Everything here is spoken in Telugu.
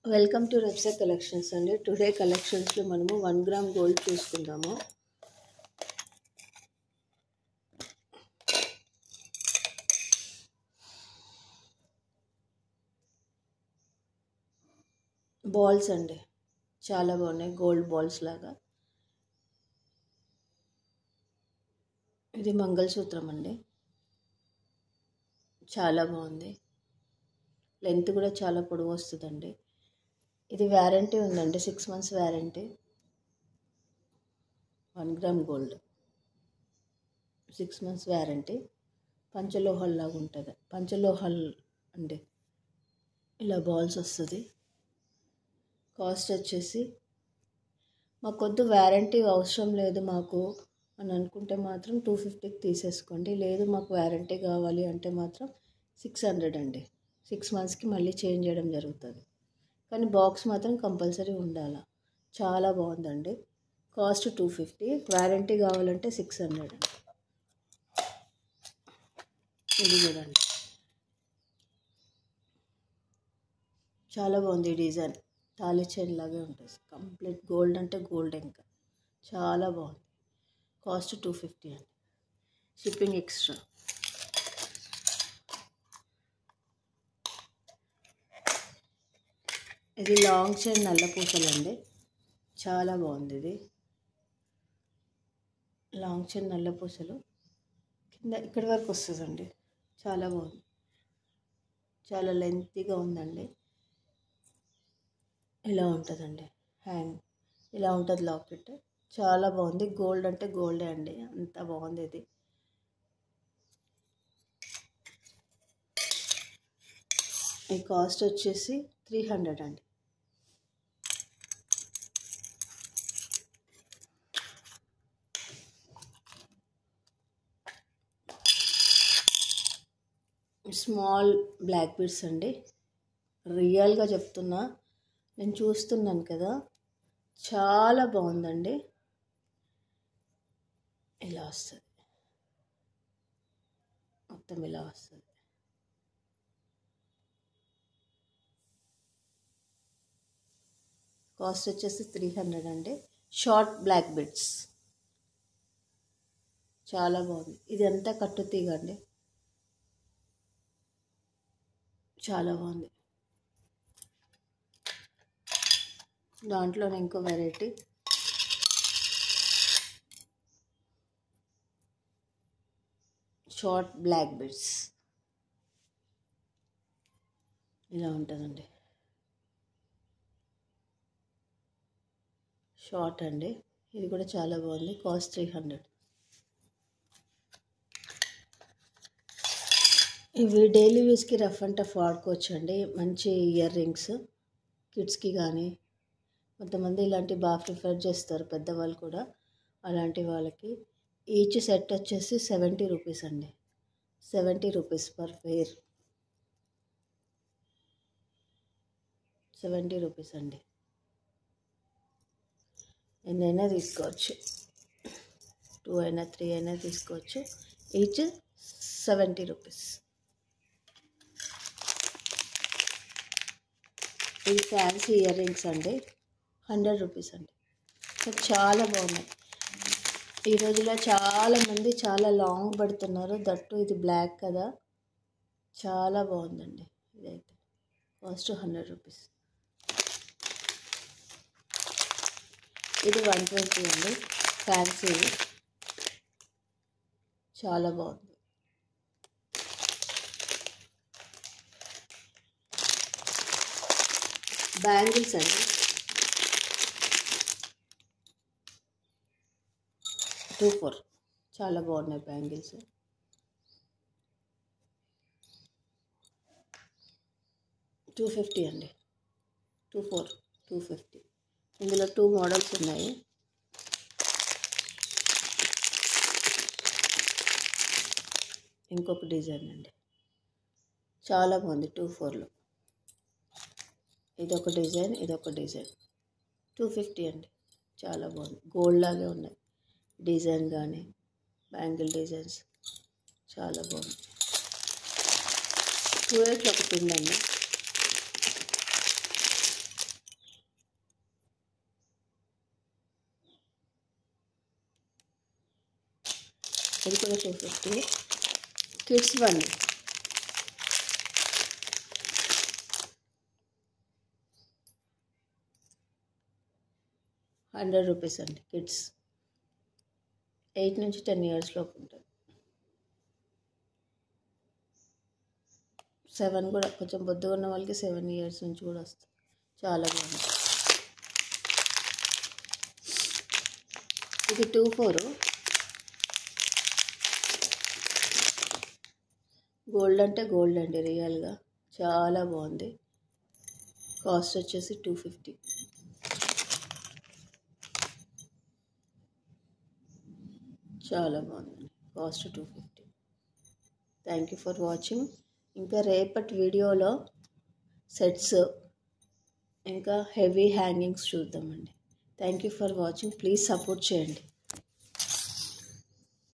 వెల్కమ్ టు రెప్సా కలెక్షన్స్ అండి. టుడే కలెక్షన్స్లో మనము 1 గ్రామ్ గోల్డ్ చూసుకుందాము. బాల్స్ అండి, చాలా బాగున్నాయి, గోల్డ్ బాల్స్ లాగా. ఇది మంగళసూత్రం అండి, చాలా బాగుంది. లెంత్ కూడా చాలా పొడవు వస్తుందండి. ఇది వ్యారంటీ ఉందండి, 6 months warranty. 1 gram gold 6 months warranty. పంచలోహాల్ లాగా ఉంటుంది, పంచలోహాల్ అండి. ఇలా బాల్స్ వస్తుంది. కాస్ట్ వచ్చేసి మాకొద్దు, వ్యారంటీ అవసరం లేదు మాకు అని అనుకుంటే మాత్రం 250కి తీసేసుకోండి. లేదు మాకు వ్యారంటీ కావాలి అంటే మాత్రం 600 అండి. 6 monthsకి మళ్ళీ చేంజ్ చేయడం జరుగుతుంది. కానీ బాక్స్ మాత్రం కంపల్సరీ ఉండాలి. చాలా బాగుందండి. కాస్ట్ 250, వ్యారంటీ కావాలంటే 600 అండి. ఇది చూడండి, చాలా బాగుంది. ఈ డిజైన్ తాళి చైన్ లాగే ఉంటుంది. కంప్లీట్ గోల్డ్ అంటే గోల్డ్, ఇంకా చాలా బాగుంది. కాస్ట్ 250 అండి, షిప్పింగ్ ఎక్స్ట్రా. ఇది లాంగ్ చైన్ నల్ల పూసలండి, చాలా బాగుంది. ఇది లాంగ్ చైన్ నల్ల పూసలు కింద ఇక్కడి వరకు వస్తుందండి. చాలా బాగుంది, చాలా లెంతీగా ఉందండి. ఇలా ఉంటుందండి హ్యాంగ్, ఇలా ఉంటుంది లాకెట్. చాలా బాగుంది. గోల్డ్ అంటే గోల్డే అండి, అంత బాగుంది. ఇది ఈ కాస్ట్ వచ్చేసి 300 అండి. స్మాల్ బ్లాక్ బీడ్స్ అండి, రియల్గా చెప్తున్నా, నేను చూస్తున్నాను కదా, చాలా బాగుందండి. ఇలా వస్తుంది, మొత్తం ఇలా వస్తుంది. కాస్ట్ వచ్చేసి 300 అండి. షార్ట్ బ్లాక్ బీడ్స్, చాలా బాగుంది. ఇది అంతా కట్టు తీగ అండి, చాలా బాగుంది. దాంట్లోనే ఇంకో వెరైటీ, షార్ట్ బ్లాక్ బీడ్స్, ఇలా ఉంటుందండి. షార్ట్ అండి, ఇది కూడా చాలా బాగుంది. కాస్ట్ 300. ఇవి డైలీ యూస్కి రఫ్ అండ్ టఫ్ వాడుకోవచ్చు అండి. మంచి ఇయర్ రింగ్స్, కిడ్స్కి కానీ, కొంతమంది ఇలాంటి బాగా ప్రిఫర్ చేస్తారు, పెద్దవాళ్ళు కూడా. అలాంటి వాళ్ళకి ఈచ్ సెట్ వచ్చేసి 70 రూపీస్ అండి. 70 రూపీస్ పర్ పేర్, 70 రూపీస్ అండి. ఎన్నైనా తీసుకోవచ్చు, 2 అయినా 3 అయినా తీసుకోవచ్చు. Each 70 rupees. ఇది ఫ్యాన్సీ ఇయర్ రింగ్స్ అండి, 100 రూపీస్ అండి. చాలా బాగున్నాయి. ఈ రోజులో చాలామంది చాలా లాంగ్ పడుతున్నారు, దట్టు ఇది బ్లాక్ కదా, చాలా బాగుందండి. ఇదైతే కాస్ట్ 100 రూపీస్. ఇది 120 అండి, ఫ్యాన్సీ, చాలా బాగుంది. బ్యాంగిల్స్ అండి, 24, చాలా బాగున్నాయి బ్యాంగిల్స్. $250 అండి, 24, 250. ఇందులో 2 మోడల్స్ ఉన్నాయి. ఇంకొక డిజైన్ అండి, చాలా బాగుంది. 24లో ఇదొక డిజైన్, ఇదొక డిజైన్. 250 అండి, చాలా బాగుంది. గోల్డ్ లాగే ఉన్నాయి డిజైన్ కానీ, బ్యాంగిల్ డిజైన్స్ చాలా బాగుంది. 2/8 ఒక పిన్ అండి. ఇది కూడా 250. కిడ్స్ వన్ ₹100 అండి. కిడ్స్ 8 నుంచి 10 ఇయర్స్ లోపు ఉంటుంది. 7 కూడా కొంచెం బొద్దుగా ఉన్న వాళ్ళకి 7 ఇయర్స్ నుంచి కూడా వస్తుంది. చాలా బాగుంది. ఇది 24. గోల్డ్ అంటే గోల్డ్ అండి, రియల్గా చాలా బాగుంది. కాస్ట్ వచ్చేసి 250. చాలా బాగుంది. Cost 250. Thank you for watching. ఇంకా రేపటి వీడియోలో సెట్స్ ఇంకా హెవీ హ్యాంగింగ్స్ చూద్దామండి. Thank you for watching. Please support చేయండి.